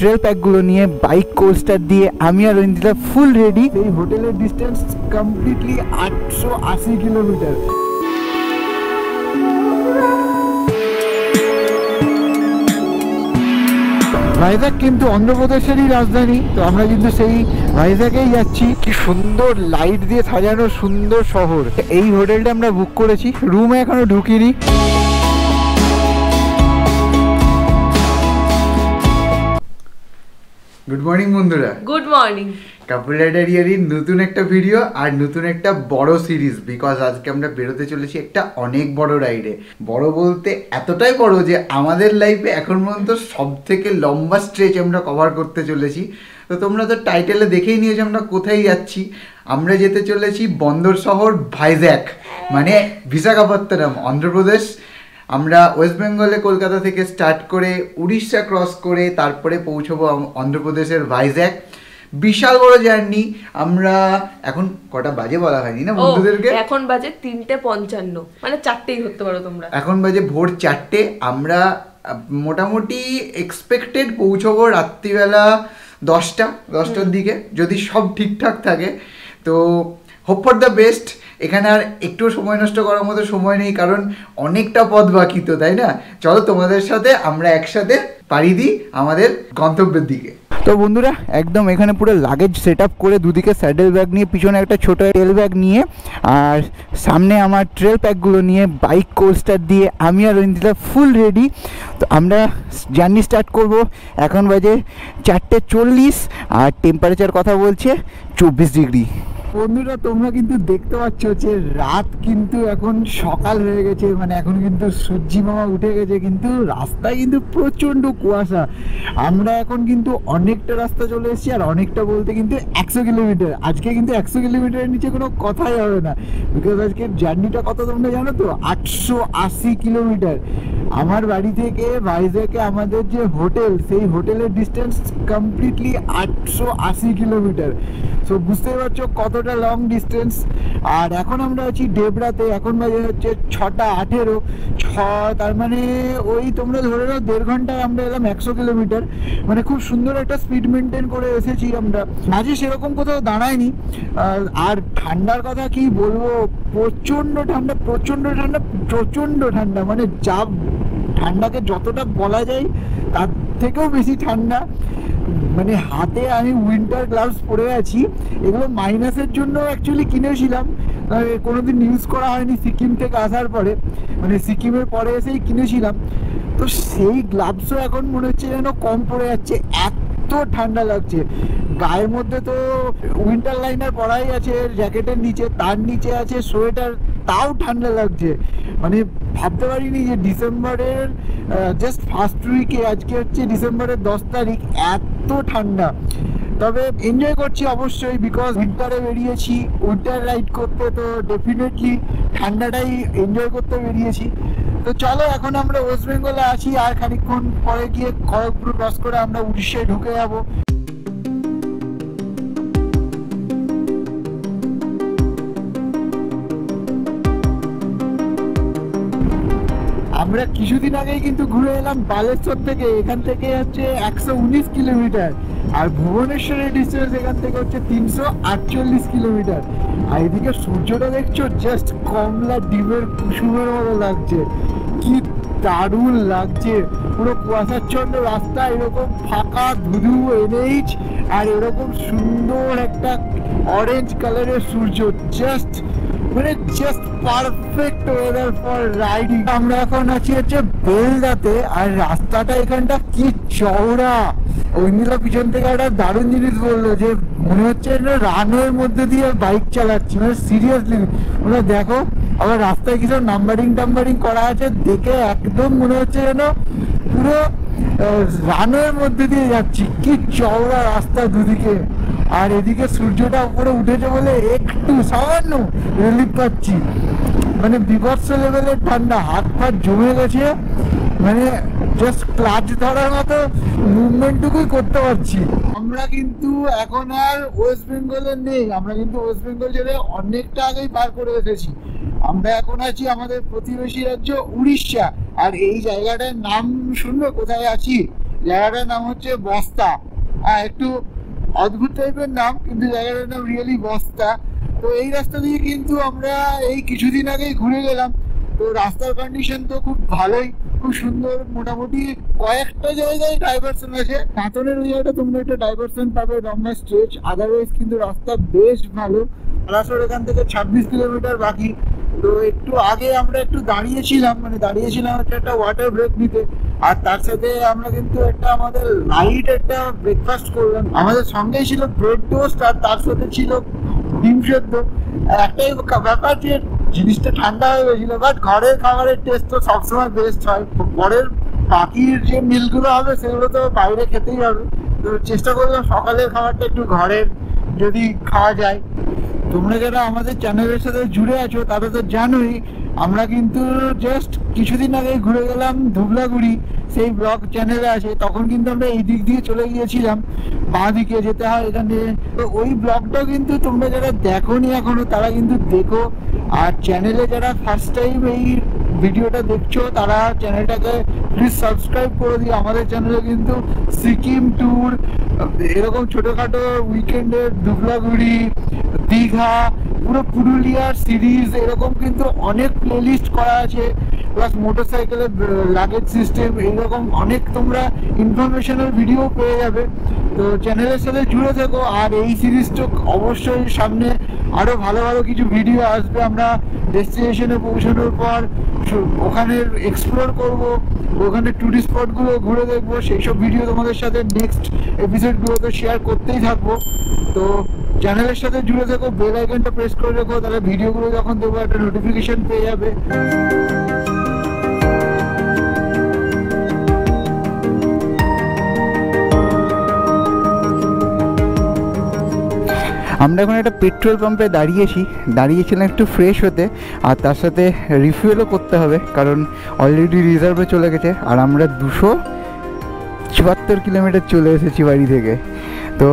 Trail প্যাকগুলো নিয়ে bike coaster দিয়ে আমি আর রঞ্জিতা ফুল রেডি। এই হোটেলের ডিস্টেন্স কমপ্লিটলি 880 কিলোমিটার। ভাইজাগ কিন্তু অন্ধ্রপ্রদেশেরই রাজধানী, তো আমরা কিন্তু সেই ভাইজাগেই যাচ্ছি। কি সুন্দর লাইট দিয়ে সাজানো সুন্দর শহর। এই হোটেলটা আমরা বুক করেছি, রুমে এখনো ঢুকিনি। গুড মর্নিং বন্ধুরা। Good morning. কাপল রাইডার ইয়ারির নতুন একটা ভিডিও আর নতুন একটা বড় সিরিজ। বিকজ আজকে আমরা বেরোতে চলেছি একটা অনেক বড় রাইডে। বড় বলতে এতটাই বড় যে আমাদের লাইফে এখন পর্যন্ত সব থেকে লম্বা স্ট্রেচ আমরা কভার করতে চলেছি। তো তোমরা তো টাইটেলে দেখেই নিয়েছো আমরা কোথায় যাচ্ছি। আমরা যেতে চলেছি বন্দর শহর ভাইজ্যাগ, মানে বিশাখাপত্তনম, অন্ধ্রপ্রদেশ। আমরা ওয়েস্ট বেঙ্গলে কলকাতা থেকে স্টার্ট করে উড়িষ্যা ক্রস করে তারপরে পৌঁছবো অন্ধ্রপ্রদেশের ভাইজ্যাগ। বিশাল বড় জার্নি। আমরা এখন কটা বাজে বলা হয়নি না বন্ধুদেরকে? এখন বাজে 3:55, মানে 4টেই ধরতে পারো তোমরা। এখন বাজে ভোর 4টে। আমরা মোটামুটি এক্সপেক্টেড পৌঁছবো রাত্রিবেলা 10টার দিকে, যদি সব ঠিকঠাক থাকে। তো হোপ ফর দ্য বেস্ট। এখানে আর একটু সময় নষ্ট করার মতো সময় নেই, কারণ অনেকটা পথ বাকি, তো তাই না? চলো তোমাদের সাথে আমরা একসাথে পাড়ি দিই আমাদের গন্তব্যের দিকে। তো বন্ধুরা, একদম এখানে পুরো লাগেজ সেট আপ করে দুদিকে স্যাডেল ব্যাগ নিয়ে, পিছনে একটা ছোটো টেল ব্যাগ নিয়ে, আর সামনে আমার ট্রেল প্যাকগুলো নিয়ে বাইক কোস্টার দিয়ে আমি আর রঞ্জিতা ফুল রেডি। তো আমরা জার্নি স্টার্ট করব। এখন বাজে 4:40 আর টেম্পারেচার কথা বলছে 24 ডিগ্রি। বন্ধুরা, তোমরা কিন্তু দেখতে পাচ্ছ যে রাত কিন্তু এখন সকাল হয়ে গেছে, মানে এখন কিন্তু সূর্যি মামা উঠে গেছে, কিন্তু রাস্তায় কিন্তু প্রচণ্ড কুয়াশা। আমরা এখন কিন্তু অনেকটা রাস্তা চলে এসেছি, আর অনেকটা বলতে কিন্তু 100 কিলোমিটার। আজকে কিন্তু 100 কিলোমিটারের নিচে কোনো কথাই হবে না, বিকজ আজকের জার্নিটা কত তোমরা জানো তো? 880 কিলোমিটার। আমার বাড়ি থেকে ভাইজ্যাগে আমাদের যে হোটেল, সেই হোটেলের ডিস্টেন্স কমপ্লিটলি 880 কিলোমিটার। সো বুঝতেই পারছো কতটা লং ডিস্টেন্স। আর এখন আমরা আছি ডেবরাতে। এখন বাজে হচ্ছে 6:18, তার মানে ওই তোমরা ধরে নাও 1.5 ঘন্টায় আমরা এলাম 100 কিলোমিটার। মানে খুব সুন্দর একটা স্পিড মেনটেন করে এসেছি আমরা। মাঝে সেরকম কোথাও দাঁড়ায়নি। আর ঠান্ডার কথা কি বলবো, প্রচণ্ড ঠান্ডা, প্রচণ্ড ঠান্ডা, প্রচণ্ড ঠান্ডা। মানে যা ঠান্ডাকে যতটা বলা যায় তার থেকেও বেশি ঠান্ডা। মানে হাতে আমি উইন্টার গ্লাভস পরে আছি। এগুলো মাইনাসের জন্য অ্যাকচুয়ালি কিনেছিলাম, কোনোদিন ইউজ করা হয়নি সিকিম থেকে আসার পরে, মানে সিকিমের পরে এসেই কিনেছিলাম। তো সেই গ্লাভসও এখন মনে হচ্ছে যেন কম পড়ে যাচ্ছে, এত ঠান্ডা লাগছে। গায়ের মধ্যে তো উইন্টার লাইনার পরাই আছে জ্যাকেটের নিচে, তার নিচে আছে সোয়েটার, তাও ঠান্ডা লাগছে। মানে ভাবতে পারিনি যে ডিসেম্বরের জাস্ট ফার্স্ট উইকে, আজকে হচ্ছে ডিসেম্বরের 10 তারিখ, এত ঠান্ডা। তবে এনজয় করছি অবশ্যই, বিকজ উইন্টারে বেরিয়েছি উইন্টার রাইড করতে, তো ডেফিনেটলি ঠান্ডাটাই এনজয় করতে বেরিয়েছি। তো চলো এখন আমরা ওয়েস্ট বেঙ্গলে আছি, আর খানিকক্ষণ পরে গিয়ে খড়গপুর ক্রস করে আমরা উড়িষ্যায় ঢুকে যাবো। আমরা কিছুদিন আগেই কিন্তু ঘুরে এলাম বালেশ্বর থেকে। এখান থেকে হচ্ছে 119 কিলোমিটার, আর ভুবনেশ্বরের ডিস্টেন্স এখান থেকে হচ্ছে 348 কিলোমিটার। আর এদিকে সূর্যটা দেখছো, জাস্ট কমলা ডিমের কুসুমের মতো লাগছে, কি দারুণ লাগছে। পুরো কুয়াশাচ্ছন্ন রাস্তা, এরকম ফাঁকা ধুধু এনএইচ, আর এরকম সুন্দর একটা অরেঞ্জ কালারের সূর্য, just perfect weather for riding. আমরা এখন আছি হচ্ছে বেলদাতে, আর রাস্তাটা এখানটা কি চওড়া। ঐন্দিলা পিছন থেকে একটা দারুণ জিনিস বললো যে মনে হচ্ছে রানের মধ্যে দিয়ে বাইক চালাচ্ছি, মানে সিরিয়াসলি। ওরা দেখো আবার রাস্তায় কিছু নাম্বারিং করা আছে, দেখে একদম মনে হচ্ছে যেন পুরো রানের মধ্যে দিয়ে যাচ্ছি। কি চওড়া রাস্তা দুদিকে, আর এদিকে সূর্যটা উপরে উঠেছে বলে একটু সামান্য রিলিফ পাচ্ছি। মানে বিভৎস লেভেলের ঠান্ডা, হাত ফাত জমে গেছে, মানে জাস্ট ক্লাচ ধরার মতো মুভমেন্টটুকুই করতে পারছি। আমরা কিন্তু এখন আর ওয়েস্ট বেঙ্গলে নেই, আমরা কিন্তু ওয়েস্ট বেঙ্গল ছেড়ে অনেকটা আগেই পার করে এসেছি। আমরা এখন আছি আমাদের প্রতিবেশী রাজ্য উড়িষ্যা। আর এই জায়গাটার নাম শুনবে কোথায় আছি? জায়গাটার নাম হচ্ছে বস্তা। একটু অদ্ভুত টাইপের নাম, কিন্তু জায়গাটার নাম রিয়েলি বস্তা। তো এই রাস্তা দিয়ে কিন্তু আমরা এই কিছুদিন আগেই ঘুরে গেলাম। তো রাস্তার কন্ডিশন তো খুব ভালোই, খুব সুন্দর। মোটামুটি কয়েকটা জায়গায় ডাইভারশন আছে। কাঁচনের ওই জায়গাটা তোমরা একটা ডাইভারশন পাবে, লম্বা স্ট্রেচ। আদারওয়াইজ কিন্তু রাস্তা বেশ ভালো। বালাসোর এখান থেকে 26 কিলোমিটার বাকি। তো একটু আগে আমরা একটু দাঁড়িয়েছিলাম হচ্ছে একটা ওয়াটার ব্রেক নিতে। আর তার সাথে আমরা কিন্তু একটা আমাদের লাইট একটা ব্রেকফাস্ট করলাম। আমাদের সঙ্গেই ছিল ব্রেড টোস্ট, আর তার সাথে ছিল ডিম সেদ্ধ। একটাই ব্যাপার যে জিনিসটা ঠান্ডা হয়ে গেছিল, বাট ঘরের খাবারের টেস্ট তো সবসময় বেস্ট হয়। পরের বাকির যে মিলগুলো হবে সেগুলো তো বাইরে খেতেই হবে। তো চেষ্টা করলাম সকালের খাবারটা একটু ঘরের যদি খাওয়া যায়। তোমরা যারা আমাদের চ্যানেলের সাথে জুড়ে আছো তারা তো জানোই, আমরা কিন্তু জাস্ট কিছুদিন আগে ঘুরে গেলাম ধুবলাগুড়ি, সেই ব্লগ চ্যানেলে আছে। তখন কিন্তু আমরা এই দিক দিয়ে চলে গিয়েছিলাম, বাঁ দিকে যেতে হয় এখানে। তো ওই ব্লগটাও কিন্তু তোমরা যারা দেখোনি এখনো তারা কিন্তু দেখো। আর চ্যানেলে যারা ফার্স্ট টাইম এই ভিডিওটা দেখছো তারা চ্যানেলটাকে প্লিজ সাবস্ক্রাইব করে দিও। আমাদের চ্যানেলে কিন্তু সিকিম ট্যুর, এরকম ছোটোখাটো উইকেন্ডের ধুবলাগুড়ি, দীঘা, পুরো পুরুলিয়ার সিরিজ, এরকম কিন্তু অনেক প্লেলিস্ট করা আছে। প্লাস মোটরসাইকেলের লাগেজ সিস্টেম, এইরকম অনেক তোমরা ইনফরমেশনাল ভিডিও পেয়ে যাবে। তো চ্যানেলের সাথে জুড়ে থেকো। আর এই সিরিজটা অবশ্যই সামনে আরও ভালো ভালো কিছু ভিডিও আসবে। আমরা ডেস্টিনেশনে পৌঁছানোর পর ওখানে এক্সপ্লোর করব, ওখানে টুরিস্ট স্পটগুলো ঘুরে দেখবো। সেই সব ভিডিও তোমাদের সাথে নেক্সট এপিসোডগুলোতে শেয়ার করতেই থাকবো। তো চ্যানেলের সাথে জুড়ে থেকো, বেল আইকনটা প্রেস করে রেখো, তাহলে ভিডিওগুলো যখন দেবো একটা নোটিফিকেশন পেয়ে যাবে। আমরা এখন একটা পেট্রোল পাম্পে দাঁড়িয়েছিলাম একটু ফ্রেশ হতে, আর তার সাথে রিফুয়েলও করতে হবে, কারণ অলরেডি রিজার্ভে চলে গেছে। আর আমরা 274 কিলোমিটার চলে এসেছি বাড়ি থেকে। তো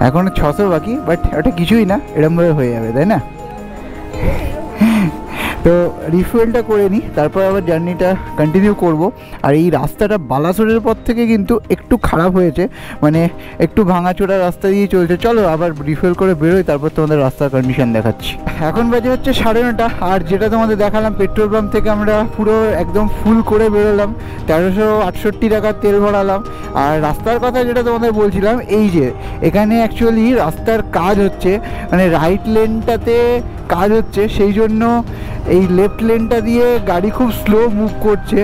এখনও 600 বাকি, বাট ওটা কিছুই না, এরমভাবে হয়ে যাবে, তাই না? তো রিফুয়েলটা করে নিই, তারপর আবার জার্নিটা কন্টিনিউ করব। আর এই রাস্তাটা বালাসোরের পর থেকে কিন্তু একটু খারাপ হয়েছে, মানে একটু ভাঙাচোরা রাস্তা দিয়ে চলছে। চলো আবার রিফুয়েল করে বেরোই, তারপর তোমাদের রাস্তার কন্ডিশন দেখাচ্ছি। এখন বাজে হচ্ছে 9:30। আর যেটা তোমাদের দেখালাম, পেট্রোল পাম্প থেকে আমরা পুরো একদম ফুল করে বেরোলাম, 1368 টাকার তেল ভরালাম। আর রাস্তার কথা যেটা তোমাদের বলছিলাম, এই যে এখানে অ্যাকচুয়ালি রাস্তার কাজ হচ্ছে, মানে রাইট লেনটাতে কাজ হচ্ছে, সেই জন্য এই লেফট লেনটা দিয়ে গাড়ি খুব স্লো মুভ করছে।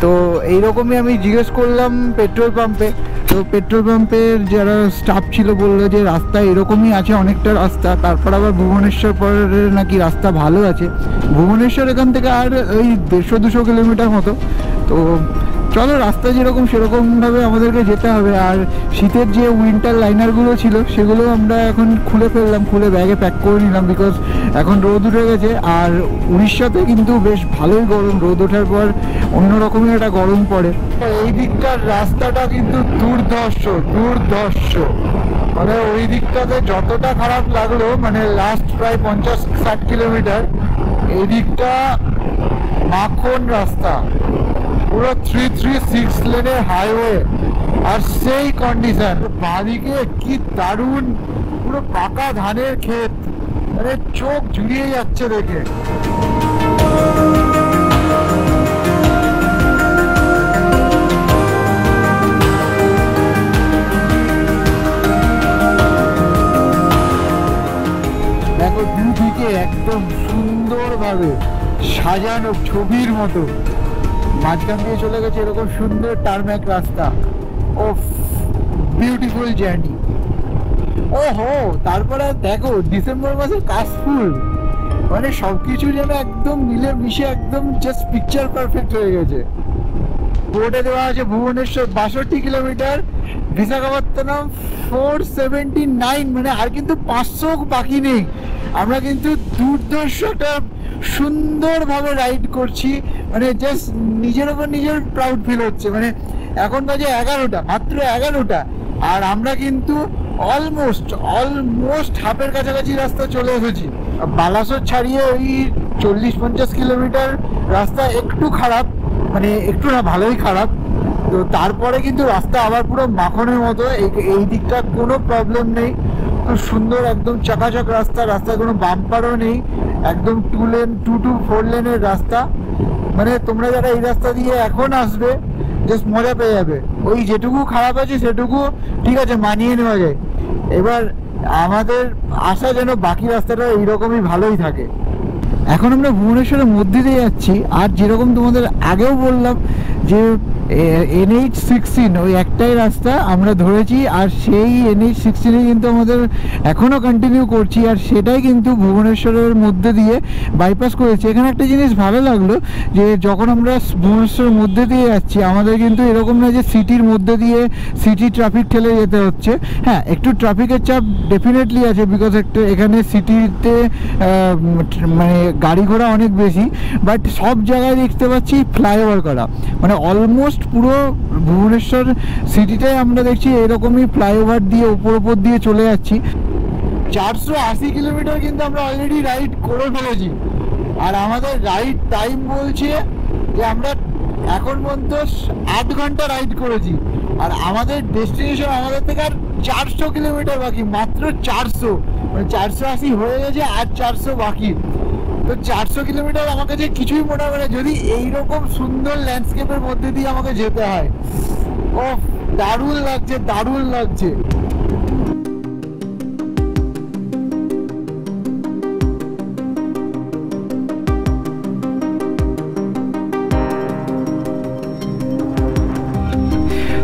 তো এইরকমই আমি জিজ্ঞেস করলাম পেট্রোল পাম্পে। তো পেট্রোল পাম্পের যারা স্টাফ ছিল বললো যে রাস্তা এরকমই আছে, অনেকটা রাস্তা। তারপর আবার ভুবনেশ্বর পরে নাকি রাস্তা ভালো আছে। ভুবনেশ্বর এখান থেকে আর ওই 150-200 কিলোমিটার মতো। তো চলো, রাস্তা যেরকম সেরকমভাবে আমাদেরকে যেতে হবে। আর শীতের যে উইন্টার লাইনারগুলো ছিল সেগুলো আমরা এখন খুলে ফেললাম, খুলে ব্যাগে প্যাক করে নিলাম, বিকজ এখন রোদ উঠে গেছে। আর উড়িষ্যাতে কিন্তু বেশ ভালোই গরম, রোদ ওঠার পর অন্যরকমই একটা গরম পড়ে। এই দিকটার রাস্তাটা কিন্তু দুর্ধর্ষ। মানে ওই দিকটাতে যতটা খারাপ লাগলো, মানে লাস্ট প্রায় 50-60 কিলোমিটার এই দিকটা মাখন রাস্তা, পুরো 336 লেনের হাইওয়ে, আর সেই কন্ডিশন। বাঁদিকে কি দারুণ, পুরো পাকা ধানের ক্ষেত, মানে চোখ জুড়িয়ে যাচ্ছে দেখে। দেখো দুদিকে একদম সুন্দরভাবে সাজানো ছবির মতো, মাঝখান দিয়ে চলে গেছে এরকম সুন্দর টারম্যাক রাস্তা। ও বিউটিফুল জার্নি। ওহো, তারপরে দেখো ডিসেম্বর মাসে কাশফুল, মানে সবকিছু যেন একদম মিলে মিশে একদম জাস্ট পিকচার পারফেক্ট হয়ে গেছে। বোর্ডে দেওয়া আছে ভুবনেশ্বর 62 কিলোমিটার, বিশাখাপত্তনম 479, মানে আর কিন্তু 500 বাকি নেই। আমরা কিন্তু দুর্ধর্ষ একটা সুন্দরভাবে রাইড করছি, মানে জাস্ট নিজের ওপর নিজের প্রাউড ফিল হচ্ছে। মানে এখন বাজে 11টা, মাত্র 11টা, আর আমরা কিন্তু অলমোস্ট হাফের কাছাকাছি রাস্তা চলে এসেছি। বালাসোর ছাড়িয়ে ওই 40-50 কিলোমিটার রাস্তা একটু খারাপ, মানে একটু না, ভালোই খারাপ। তো তারপরে কিন্তু রাস্তা আবার পুরো মাখনের মতো, এই দিকটা কোনো প্রবলেম নেই, খুব সুন্দর একদম চকাচক রাস্তা, রাস্তায় কোনো বাম্পারও নেই, একদম 2 লেন 2 to 4 লেনের রাস্তা। মানে তোমরা যারা এই রাস্তা দিয়ে এখন আসবে জাস্ট মজা পেয়ে যাবে। ওই যেটুকু খারাপ আছে সেটুকু ঠিক আছে, মানিয়ে নেওয়া যায়। এবার আমাদের আশা যেন বাকি রাস্তাটা এইরকমই ভালোই থাকে। এখন আমরা ভুবনেশ্বরের মধ্যে দিয়ে যাচ্ছি, আর যেরকম তোমাদের আগেও বললাম যে NH16 ওই একটাই রাস্তা আমরা ধরেছি, আর সেই NH16 কিন্তু আমাদের এখনও কন্টিনিউ করছি, আর সেটাই কিন্তু ভুবনেশ্বরের মধ্যে দিয়ে বাইপাস করেছি। এখানে একটা জিনিস ভালো লাগলো যে যখন আমরা ভুবনেশ্বরের মধ্যে দিয়ে যাচ্ছি, আমাদের কিন্তু এরকম না যে সিটির মধ্যে দিয়ে সিটি ট্রাফিক ঠেলে যেতে হচ্ছে। হ্যাঁ, একটু ট্রাফিকের চাপ ডেফিনেটলি আছে, বিকজ একটা এখানে সিটিতে মানে গাড়ি ঘোড়া অনেক বেশি, বাট সব জায়গায় দেখতে পাচ্ছি ফ্লাইওভার করা, মানে অলমোস্ট পুরো ভুবনেশ্বর সিটিটাই আমরা দেখছি এরকমই ফ্লাইওভার দিয়ে উপর দিয়ে চলে যাচ্ছি। 480 কিলোমিটার কিন্তু আমরা অলরেডি রাইড করে ফেলেছি, আর আমাদের রাইড টাইম বলছে যে আমরা এখন পর্যন্ত 8 ঘন্টা রাইড করেছি, আর আমাদের ডেস্টিনেশন আমাদের থেকে আর 400 কিলোমিটার বাকি, মাত্র 400, মানে 480 হয়ে গেছে আর 400 বাকি। তো 400 কিলোমিটার আমার কাছে কিছুই মনে হবে না যদি এইরকম সুন্দর ল্যান্ডস্কেপের মধ্যে দিয়ে আমাকে যেতে হয়। ও দারুণ লাগছে, দারুণ লাগছে।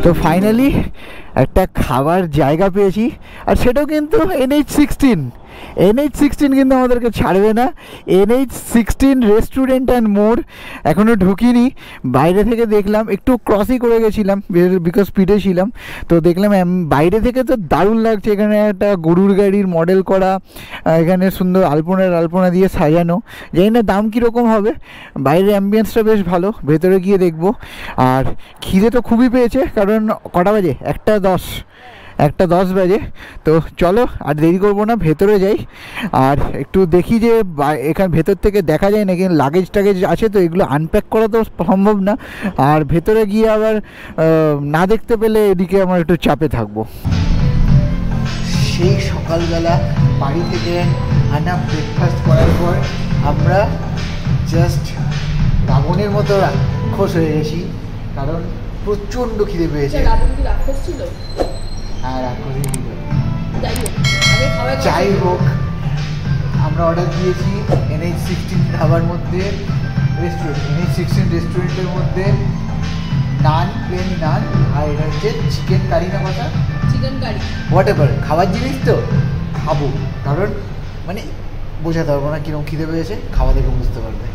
তো ফাইনালি একটা খাবার জায়গা পেয়েছি, আর সেটাও কিন্তু NH16 কিন্তু আমাদেরকে ছাড়বে না। NH16 রেস্টুরেন্ট অ্যান্ড মোর এখনও ঢুকিনি, বাইরে থেকে দেখলাম, একটু ক্রসই করে গেছিলাম বিকজ স্পিডে ছিলাম, তো দেখলাম বাইরে থেকে তো দারুণ লাগছে। এখানে একটা গরুর গাড়ির মডেল করা, এখানে সুন্দর আলপনা দিয়ে সাজানো, জানি না দাম কীরকম হবে। বাইরের অ্যাম্বিয়েন্সটা বেশ ভালো, ভেতরে গিয়ে দেখবো। আর খিদে তো খুবই পেয়েছে, কারণ কটা বাজে? 1:10 বাজে। তো চলো আর দেরি করবো না, ভেতরে যাই আর একটু দেখি যে এখানে ভেতর থেকে দেখা যায় না, কিন্তু লাগেজ আছে তো এগুলো আনপ্যাক করা তো সম্ভব না, আর ভেতরে গিয়ে আবার না দেখতে পেলে এদিকে আমার একটু চাপে থাকবো। সেই সকালবেলা বাড়ি থেকে আনা ব্রেকফাস্ট করার পর আমরা জাস্ট রাবণের মতো রাক্ষস হয়ে গেছি, কারণ প্রচণ্ড খিদে পেয়েছে। আর যাই হোক, আমরা অর্ডার দিয়েছি NH16 ধাবার মধ্যে NH16 রেস্টুরেন্টের মধ্যে নান, প্লেন নান, আর এটা হচ্ছে চিকেন কারি না কথা, চিকেন কারি হোয়াট এভার। খাবার জিনিস তো খাবো, কারণ মানে বোঝাতে পারবো না কিরকম খিদে পেয়েছে, খাওয়া দেখে বুঝতে পারবে।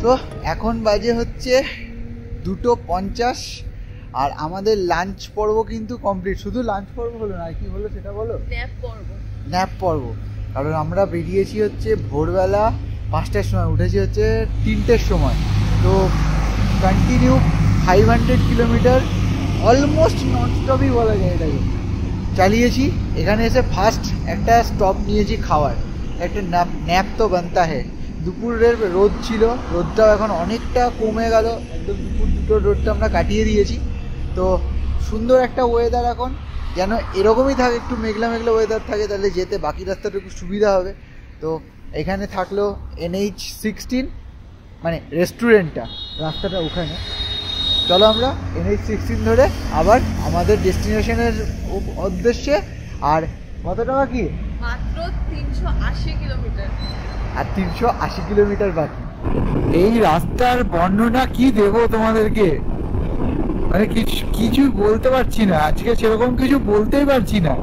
তো এখন বাজে হচ্ছে 2:50, আর আমাদের লাঞ্চ পর্ব কিন্তু কমপ্লিট। শুধু লাঞ্চ পর্ব হলো না, কি হলো সেটা বলো? ন্যাপ পর্ব। কারণ আমরা বেরিয়েছি হচ্ছে ভোরবেলা 5টার সময়, উঠেছি হচ্ছে 3টের সময়। তো কন্টিনিউ 500 কিলোমিটার অলমোস্ট ননস্টপই বলা যায় এটাকে চালিয়েছি। এখানে এসে ফার্স্ট একটা স্টপ নিয়েছি খাওয়ার, একটা ন্যাপ তো বানতা হ্যাঁ। দুপুরের রোদ ছিল, রোদটাও এখন অনেকটা কমে গেল, একদম দুপুর 2টোর রোদটা আমরা কাটিয়ে দিয়েছি। তো সুন্দর একটা ওয়েদার, এখন যেন এরকমই থাকে, একটু মেঘলা ওয়েদার থাকে, তাহলে যেতে বাকি রাস্তাটা একটু সুবিধা হবে। তো এখানে থাকলো NH16 মানে রেস্টুরেন্টটা, রাস্তাটা ওখানে। চলো আমরা NH16 ধরে আবার আমাদের ডেস্টিনেশনের উদ্দেশ্যে। আর কত টাকা কি? মাত্র 380 কিলোমিটার, আর 380 কিলোমিটার বাকি। এই রাস্তার বর্ণনা কি দেবো তোমাদেরকে, মানে কিছু বলতে পারছি না আজকে, সেরকম কিছু বলতেই পারছি না,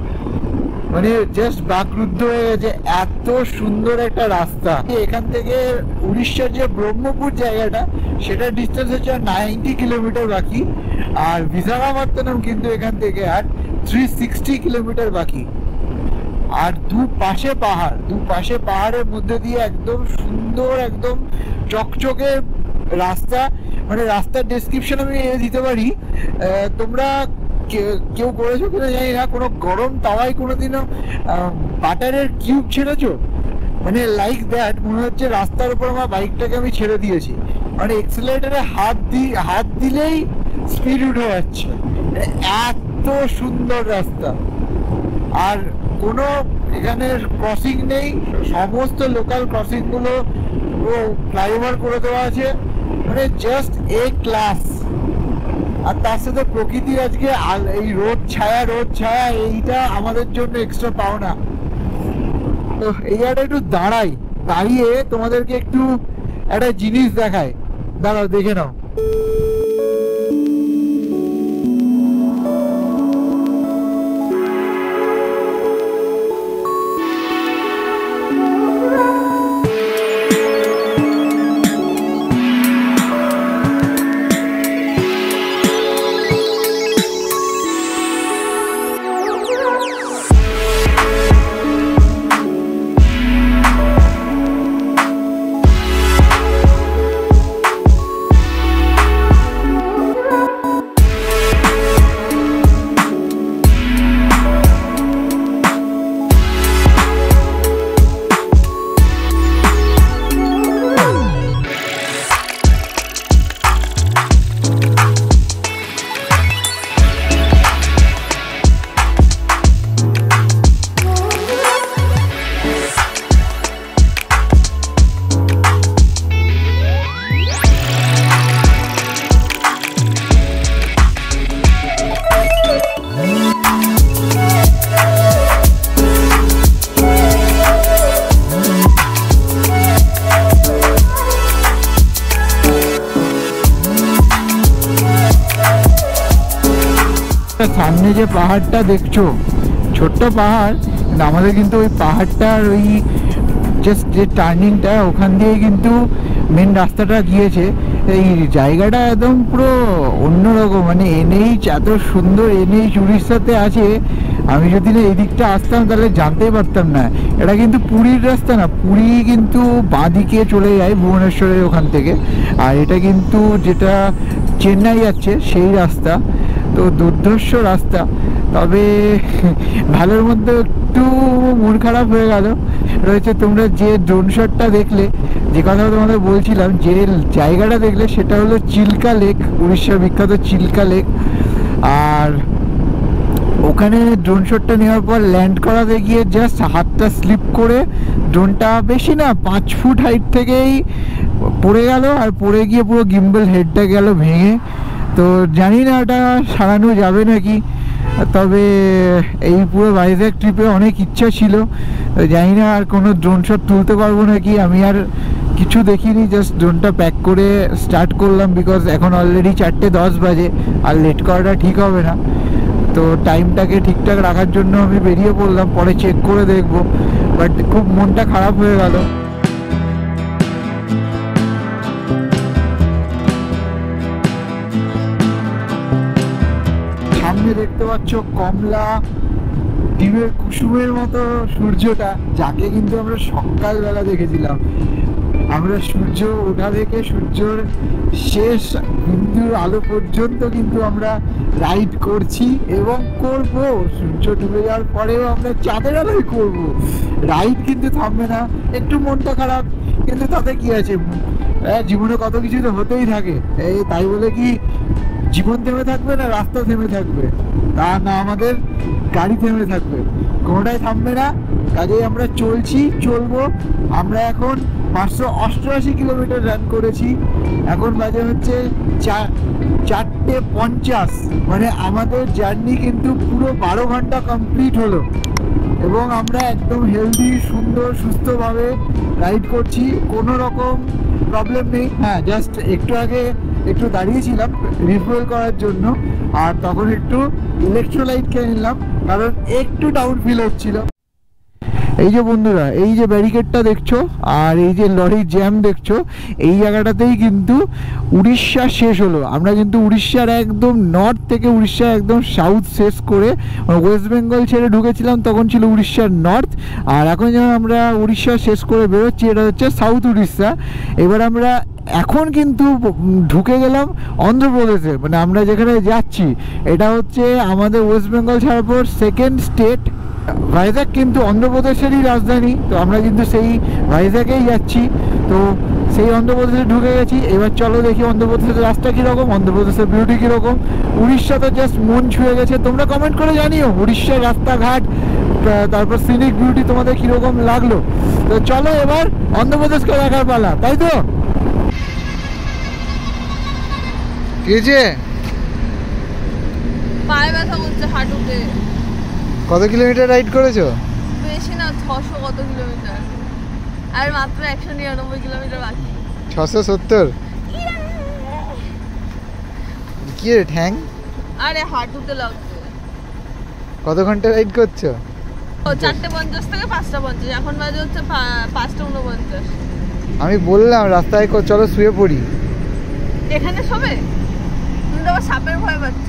মানে জাস্ট বাকরুদ্ধ হয়ে গেছে। এত সুন্দর একটা রাস্তা। এখান থেকে উড়িষ্যার যে ব্রহ্মপুর জায়গাটা, সেটার ডিস্টেন্স হচ্ছে 90 কিলোমিটার বাকি, আর বিশাখাপত্তনম কিন্তু এখান থেকে আর 360 কিলোমিটার বাকি। আর দুপাশে পাহাড়ের মধ্যে দিয়ে একদম সুন্দর, একদম চকচকে রাস্তা। মানে রাস্তার ডেসক্রিপশন আমি দিতে পারি, তোমরা কেউ করেছো কিনা জানি না, কোনো গরম তাওয়ায় কোনোদিনও বাটারের কিউব ছেড়েছো? মানে লাইক দ্যাট মনে হচ্ছে রাস্তার উপর আমার বাইকটাকে আমি ছেড়ে দিয়েছি, মানে এক্সেলারেটরে হাত দিলেই স্পিড উঠে যাচ্ছে, এত সুন্দর রাস্তা। আর কোনো এখানে ক্রসিং নেই, সমস্ত লোকাল ক্রসিং গুলো ফ্লাইওভার করে দেওয়া আছে, মানে জাস্ট এ ক্লাস। আর তার সাথে প্রকৃতি আজকে এই রোদ ছায়া এইটা আমাদের জন্য এক্সট্রা পাওনা। তো এই জায়গাটা একটু দাঁড়িয়ে তোমাদেরকে একটু একটা জিনিস দেখায়, দাঁড়াও দেখে নাও। সামনে যে পাহাড়টা দেখছো, ছোট্ট পাহাড়, আমাদের কিন্তু ওই পাহাড়টার ওই জাস্ট যে টার্নিংটা ওখান দিয়ে কিন্তু মেন রাস্তাটা গিয়েছে। এই জায়গাটা একদম পুরো অন্যরকম, মানে এনএইচ এত সুন্দর, এনএইচ উড়িষ্যাতে আছে। আমি যদি না এই দিকটা আসতাম তাহলে জানতেই পারতাম না। এটা কিন্তু পুরীর রাস্তা না, পুরী কিন্তু বাঁদিকে চলে যায় ভুবনেশ্বরের ওখান থেকে, আর এটা কিন্তু যেটা চেন্নাই যাচ্ছে সেই রাস্তা। তো দুর্ধর্ষ রাস্তা, তবে ভালোর মধ্যে একটু মন খারাপ হয়ে গেল রয়েছে। তোমরা যে ড্রোন শটটা দেখলে, যে কথা তোমাদের বলছিলাম, যে জায়গাটা দেখলে সেটা হলো চিল্কা লেক, উড়িষ্যার বিখ্যাত চিল্কা লেক। আর ওখানে ড্রোন শটটা নেওয়ার পর ল্যান্ড করাতে গিয়ে জাস্ট হাতটা স্লিপ করে ড্রোনটা বেশি না 5 ফুট হাইট থেকেই পড়ে গেল, আর পড়ে গিয়ে পুরো গিম্বল হেডটা গেল ভেঙে। তো জানি না ওটা সারানো যাবে নাকি, তবে এই পুরো ভাইজ্যাক ট্রিপে অনেক ইচ্ছা ছিল, জানি না আর কোনো ড্রোন শট তুলতে পারবো নাকি। আমি আর কিছু দেখিনি, জাস্ট ড্রোনটা প্যাক করে স্টার্ট করলাম, বিকজ এখন অলরেডি 4:10 বাজে, আর লেট করাটা ঠিক হবে না। তো টাইমটাকে ঠিকঠাক রাখার জন্য আমি বেরিয়ে পড়লাম, পরে চেক করে দেখবো, বাট খুব মনটা খারাপ হয়ে গেল। সামনে দেখতে পাচ্ছ কমলা ডিমের কুসুমের মতো সূর্যটা, যাকে কিন্তু আমরা সকালবেলা দেখেছিলাম। আমরা সূর্য ওঠা থেকে সূর্যর শেষ বিন্দুর আলো পর্যন্ত কিন্তু আমরা রাইড করছি এবং করব। সূর্য ডুবে যাওয়ার পরেও আমরা চাঁদের আলোয় করব। রাইড কিন্তু থামবে না। একটু মনটা খারাপ, কিন্তু তাতে কি আছে, জীবনে কত কিছু তো হতেই থাকে। এই তাই বলে কি জীবন থেমে থাকবে না, রাস্তা থেমে থাকবে তা না, আমাদের গাড়ি থেমে থাকবে, কোনোটাই থামবে না। কাজেই আমরা চলবো। আমরা এখন 588 কিলোমিটার রান করেছি, এখন বাজে হচ্ছে 4:50, মানে আমাদের জার্নি কিন্তু পুরো 12 ঘন্টা কমপ্লিট হলো এবং আমরা একদম হেলদি, সুন্দর, সুস্থভাবে রাইড করছি, কোনো রকম প্রবলেম নেই। হ্যাঁ, জাস্ট একটু আগে একটু দাঁড়িয়েছিলাম রিফুয়েল করার জন্য, আর তখন একটু ইলেকট্রোলাইট খেয়ে নিলাম, কারণ একটু ডাউন ফিল হচ্ছিল। এই যে বন্ধুরা, এই যে ব্যারিকেডটা দেখছো আর এই যে লরির জ্যাম দেখছো, এই জায়গাটাতেই কিন্তু উড়িষ্যা শেষ হলো। আমরা কিন্তু উড়িষ্যার একদম নর্থ থেকে উড়িষ্যা একদম সাউথ শেষ করে ওয়েস্ট বেঙ্গল ছেড়ে ঢুকেছিলাম, তখন ছিল উড়িষ্যার নর্থ, আর এখন যখন আমরা উড়িষ্যা শেষ করে বেরোচ্ছি, এটা হচ্ছে সাউথ উড়িষ্যা। এবার আমরা এখন কিন্তু ঢুকে গেলাম অন্ধ্রপ্রদেশে, মানে আমরা যেখানে যাচ্ছি এটা হচ্ছে আমাদের ওয়েস্ট বেঙ্গল ছাড়ার পর সেকেন্ড স্টেট। ভাইজ্যাগ কিন্তু অন্ধ্রপ্রদেশেরই রাজধানী, তো আমরা কিন্তু সেই ভাইজ্যাগেই যাচ্ছি। তো সেই অন্ধ্রপ্রদেশে ঢুকে গেছি। এবার চলো দেখি অন্ধ্রপ্রদেশের রাস্তা কীরকম, অন্ধ্রপ্রদেশের বিউটি কীরকম। উড়িষ্যা তো জাস্ট মন ছুঁয়ে গেছে, তোমরা কমেন্ট করে জানিও উড়িষ্যার রাস্তাঘাট তারপর সিনিক বিউটি তোমাদের কীরকম লাগলো। তো চলো এবার অন্ধ্রপ্রদেশকে দেখার পালা, তাই তো? কি যে পায়ে ব্যথা করছে হাঁটুতে। কত কিলোমিটার রাইড করেছো? বেশি না, 600 কত কিলোমিটার, আর মাত্র 199 কিলোমিটার বাকি। 670? কি রে ঠ্যাং? আরে হাঁটুতে লাগছে। কত ঘন্টা রাইড করছো? ও 4:50 থেকে 5:50, এখন বাজে হচ্ছে 5:49। আমি বললাম রাস্তায় চলো শুয়ে পড়ি। এখানে শোবে? তুমি তো আবার সাপের ভয় পাচ্ছ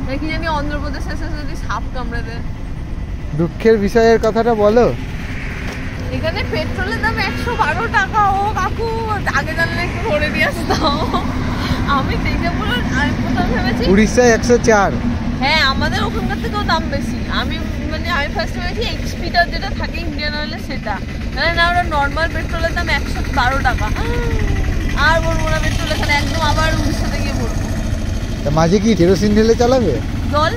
নাকি জানি, অন্ধ্রপ্রদেশে এসে যদি সাপ কামড়ে দেয়। দুঃখের বিষয়ের কথাটা বলো। এখানে পেট্রোলের দাম 112 টাকা। ও কাকু, আগে জানলে একটু ভরে দিয়ে আসতাম। আমি দেখে পুরো, আমি প্রথমে ভেবেছি উড়িষ্যায় 104। হ্যাঁ, আমাদের ওখানকার থেকেও দাম বেশি। আমি ফার্স্টে ভেবেছি এক্সপিটার যেটা থাকে ইন্ডিয়ান অয়েলের সেটা, মানে না, ওরা নর্মাল পেট্রোলের দাম 112 টাকা। আর বলবো না পেট্রোল এখানে, একদম আবার উড়িষ্যাতে গিয়ে বলবো। তা মাঝে কি কেরোসিন ঢেলে চালাবে? জল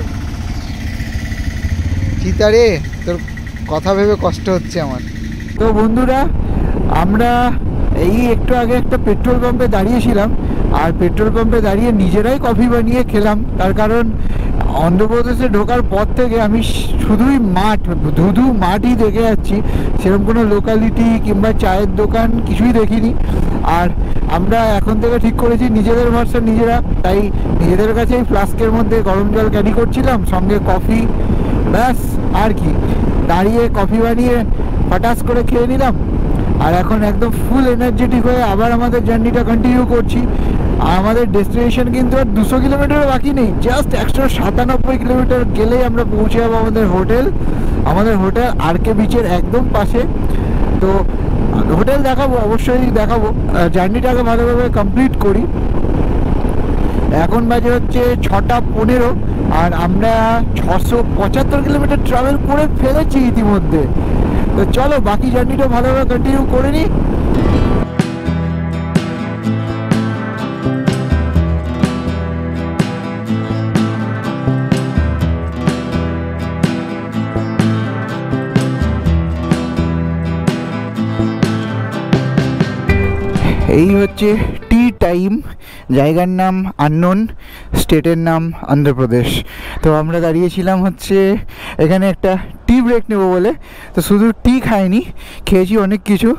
চিতারে, তোর কথা ভেবে কষ্ট হচ্ছে আমার। তো বন্ধুরা, আমরা এই একটু আগে একটা পেট্রোল পাম্পে দাঁড়িয়েছিলাম, আর পেট্রোল পাম্পে দাঁড়িয়ে নিজেরাই কফি বানিয়ে খেলাম। তার কারণ অন্ধ্রপ্রদেশে ঢোকার পর থেকে আমি শুধুই মাঠ, ধুধু মাঠই দেখে যাচ্ছি, সেরকম কোনো লোকালিটি কিংবা চায়ের দোকান কিছুই দেখিনি। আর আমরা এখন থেকে ঠিক করেছি নিজেদের ভরসা নিজেরা, তাই নিজেদের কাছেই ফ্লাস্কের মধ্যে গরম জল ক্যারি করছিলাম, সঙ্গে কফি, ব্যাস। আর কি, দাঁড়িয়ে কফি বানিয়ে ফটাস করে খেয়ে নিলাম। আর এখন একদম ফুল এনার্জেটিক হয়ে আবার আমাদের জার্নিটা কন্টিনিউ করছি। আমাদের ডেস্টিনেশন কিন্তু আর 200 কিলোমিটার বাকি নেই, জাস্ট 197 কিলোমিটার গেলেই আমরা পৌঁছে যাবো আমাদের হোটেল। আমাদের হোটেল আরকে বিচের একদম পাশে। তো হোটেল দেখাবো, অবশ্যই দেখাবো। জার্নিটাকে ভালোভাবে কমপ্লিট করি। এখন বাজে হচ্ছে 6:15, আর আমরা 675 কিলোমিটার ট্রাভেল করে ফেলেছি ইতিমধ্যে। তো চলো বাকি জার্নিটা ভালোভাবে কন্টিনিউ করে নিই। এই হচ্ছে টি টাইম, জায়গার নাম আননোন, স্টেটের নাম অন্ধ্রপ্রদেশ। তো আমরা দাঁড়িয়েছিলাম হচ্ছে এখানে একটা টি ব্রেক নেবো বলে। তো শুধু টি খাইনি, খেয়েছি অনেক কিছু।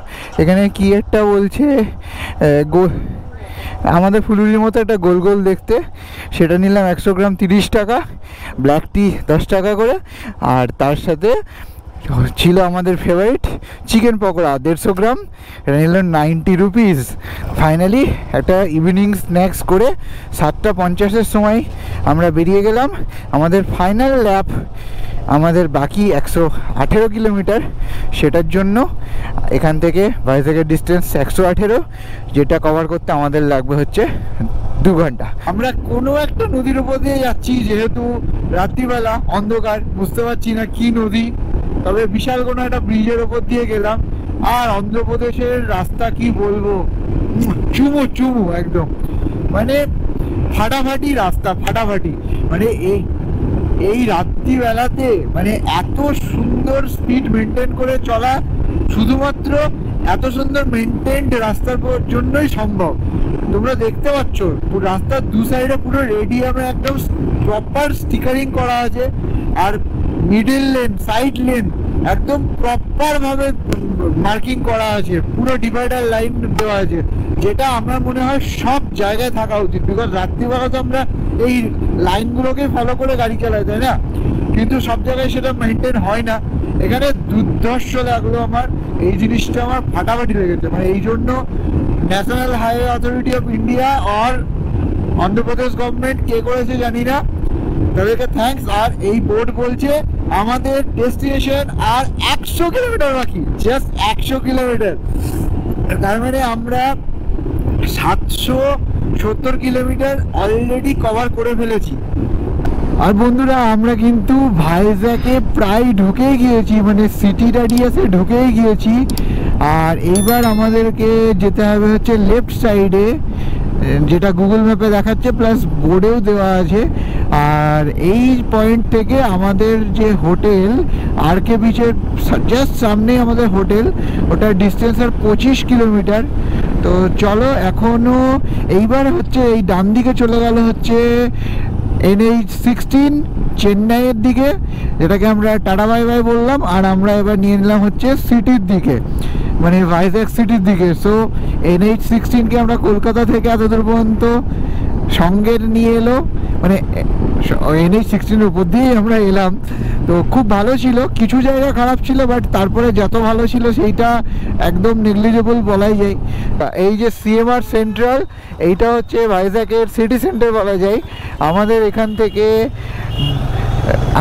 এখানে কি একটা বলছে আমাদের ফুলুরির মতো একটা গোল গোল দেখতে, সেটা নিলাম 100 গ্রাম 30 টাকা, ব্ল্যাক টি 10 টাকা করে। আর তার সাথে ছিল আমাদের ফেভারিট চিকেন পকোড়া 150 গ্রাম, এটা নিল 90 রুপিস। ফাইনালি একটা ইভিনিং স্ন্যাক্স করে 7:50-এর সময় আমরা বেরিয়ে গেলাম আমাদের ফাইনাল ল্যাপ, আমাদের বাকি 118 কিলোমিটার, সেটার জন্য। এখান থেকে ভাইজ্যাগের ডিস্টেন্স 118, যেটা কভার করতে আমাদের লাগবে হচ্ছে 2 ঘন্টা। আমরা কোনো একটা নদীর উপর দিয়ে যাচ্ছি, যেহেতু রাত্রিবেলা অন্ধকার, বুঝতে পারছি না কি নদী, তবে বিশাল কোনো একটা ব্রিজের ওপর দিয়ে গেলাম। আর অন্ধ্রপ্রদেশের রাস্তা কি বলবো, চুমু চুমু একদম, মানে ফাটাফাটি রাস্তা, ফাটাফাটি। মানে এই রাত্রিবেলাতে মানে এত সুন্দর স্পিড মেনটেন করে চলা শুধুমাত্র এত সুন্দর মেনটেন্ড রাস্তার জন্যই সম্ভব। তোমরা দেখতে পাচ্ছ রাস্তার দু সাইডে পুরো রেডিয়ামে একদম প্রপার স্টিকারিং করা আছে, আর মিডল লেন, সাইড লেন একদম প্রপার ভাবে মার্কিং করা আছে, পুরো ডিভাইডার লাইন দেওয়া আছে, যেটা আমার মনে হয় সব জায়গায় থাকা উচিত। বিকজ রাত্রিবেলা তো আমরা এই লাইনগুলোকে ফলো করে গাড়ি চালাই, তাই না? কিন্তু সব জায়গায় সেটা মেনটেন হয় না। এখানে দুর্ধর্ষ লাগলো আমার, এই জিনিসটা আমার ফাটাফাটি লেগেছে। মানে এই জন্য national highway authority of India R Andhra Pradesh government কে করেছে জানি না, তাদেরকে থ্যাঙ্কস। আর এই বোর্ড বলছে আমাদের ডেস্টিনেশন আর 100 কিলোমিটার বাকি, জাস্ট 100 কিলোমিটার। তার মানে আমরা 770 কিলোমিটার অলরেডি কভার করে ফেলেছি। আর বন্ধুরা আমরা কিন্তু ভাইজ্যাগে প্রায় ঢুকেই গিয়েছি, মানে সিটি রাডিয়াসে ঢুকেই গিয়েছি। আর এইবার আমাদেরকে যেতে হবে হচ্ছে লেফট সাইডে, যেটা গুগল ম্যাপে দেখাচ্ছে প্লাস বোর্ডেও দেওয়া আছে। আর এই পয়েন্ট থেকে আমাদের যে হোটেল আরকে বিচের জাস্ট সামনেই আমাদের হোটেল, ওটার ডিস্টেন্স আর 25 কিলোমিটার। তো চলো এখনও এইবার হচ্ছে এই ডান দিকে চলে গেল হচ্ছে NH16 চেন্নাইয়ের দিকে, যেটাকে আমরা টাটা বাই বাই বললাম। আর আমরা এবার নিয়ে নিলাম হচ্ছে সিটির দিকে, মানে ভাইজ্যাগ সিটির দিকে। সো NH16কে আমরা কলকাতা থেকে এতদূর পর্যন্ত সঙ্গে নিয়ে এলো, মানে NH16-এর উপর দিয়েই আমরা এলাম। তো খুব ভালো ছিল, কিছু জায়গা খারাপ ছিল, বাট তারপরে যত ভালো ছিল সেইটা একদম নেগলিজেবল বলাই যায়। এই যে CMR সেন্ট্রাল, এইটা হচ্ছে ভাইজ্যাগের সিটি সেন্টার বলা যায়। আমাদের এখান থেকে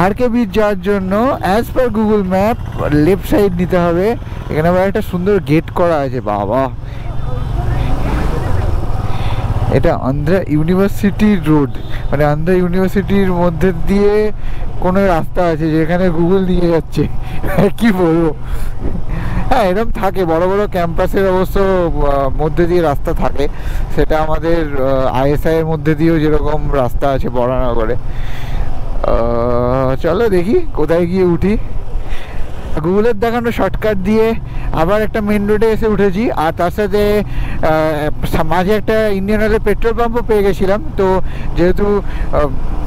আরকে বিচ যাওয়ার জন্য as per Google map left side নিতে হবে। এখানে আবার একটা সুন্দর গেট করা আছে, বাবা এটা আন্ধ্রা ইউনিভার্সিটি রোড, মানে আন্ধ্রা ইউনিভার্সিটির মধ্যে দিয়ে কোনো রাস্তা আছে যেখানে গুগল নিয়ে যাচ্ছে, কি বলবো। হ্যাঁ এরকম থাকে, বড় বড় ক্যাম্পাসের অবশ্য মধ্যে দিয়ে রাস্তা থাকে, সেটা আমাদের ISI এর মধ্যে দিয়েও যেরকম রাস্তা আছে বরানগরে। চলো দেখি কোথায় গিয়ে উঠি। গুগলের দেখানো শর্টকাট দিয়ে আবার একটা মেন রোডে এসে উঠেছি। আর তার সাথে মাঝে একটা ইন্ডিয়ান অয়েলের পেট্রোল পাম্পও পেয়ে গেছিলাম। তো যেহেতু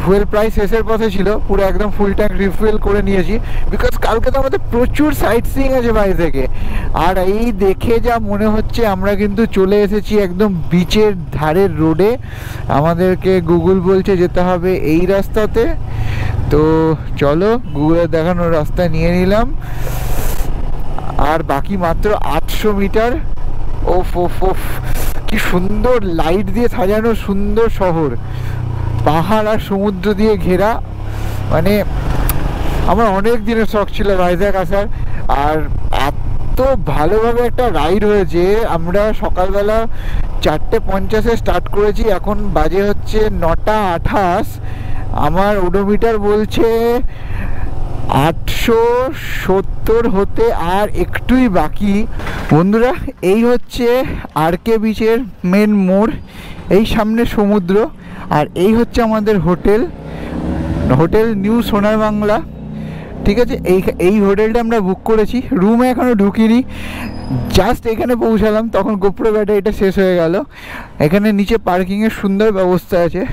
ফুয়েল প্রাইস শেষের পথে ছিল, পুরো একদম ফুল ট্যাঙ্ক রিফুয়েল করে নিয়েছি, বিকজ কালকে তো আমাদের প্রচুর সাইট সিইং আছে বাইরে থেকে। আর এই দেখে যা মনে হচ্ছে আমরা কিন্তু চলে এসেছি একদম বিচের ধারের রোডে। আমাদেরকে গুগল বলছে যেতে হবে এই রাস্তাতে। তো চলো গুগলের দেখানো রাস্তা নিয়ে নিলাম। আর বাকি মাত্র 800 মিটার। ওফ ওফ ওফ, কি সুন্দর লাইট দিয়ে সাজানো সুন্দর শহর, পাহাড় আর সমুদ্র দিয়ে ঘেরা। মানে আমার অনেক দিনের শখ ছিল ভাইজ্যাগ আসার। আর এত ভালোভাবে একটা রাইড হয়েছে। আমরা সকালবেলা 4:50-এ স্টার্ট করেছি, এখন বাজে হচ্ছে 9:28। আমার ওডোমিটার বলছে 870 হতে আর একটুই বাকি। বন্ধুরা এই হচ্ছে আরকে বিচের মেন মোড়, এই সামনে সমুদ্র। আর এই হচ্ছে আমাদের হোটেল, হোটেল নিউ সোনার বাংলা। ঠিক আছে, এই হোটেলটা আমরা বুক করেছি, রুমে এখনও ঢুকিনি, জাস্ট এখানে পৌঁছালাম তখন গোপ্রো ব্যাটারিটা শেষ হয়ে গেল। এখানে নিচে পার্কিংয়ের সুন্দর ব্যবস্থা আছে,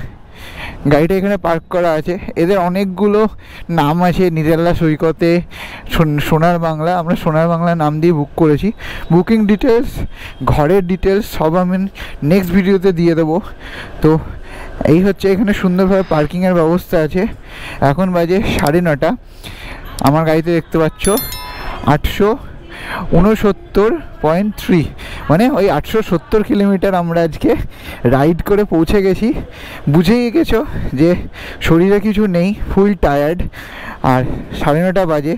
গাড়িটা এখানে পার্ক করা আছে। এদের অনেকগুলো নাম আছে, নিরালা সৈকতে, সোনার বাংলা। আমরা সোনার বাংলা নাম দিয়ে বুক করেছি। বুকিং ডিটেলস, ঘরের ডিটেলস সব আমি নেক্সট ভিডিওতে দিয়ে দেবো। তো এই হচ্ছে এখানে সুন্দরভাবে পার্কিংয়ের ব্যবস্থা আছে। এখন বাজে 9:30। আমার গাড়িতে দেখতে পাচ্ছ 869.3, মানে ওই 870 কিলোমিটার আমরা আজকে রাইড করে পৌঁছে গেছি। বুঝেই গেছো যে শরীরে কিছু নেই, ফুল টায়ার্ড। আর 9:30 বাজে,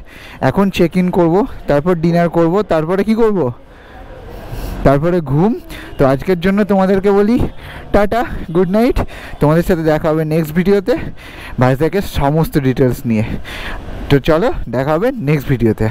এখন চেক ইন করবো, তারপর ডিনার করব, তারপরে কি করব, তারপরে ঘুম। তো আজকের জন্য তোমাদেরকে বলি টাটা, গুড নাইট। তোমাদের সাথে দেখা হবে নেক্সট ভিডিওতে ভাইজ্যাগের সমস্ত ডিটেলস নিয়ে। তো চলো দেখা হবে নেক্সট ভিডিওতে।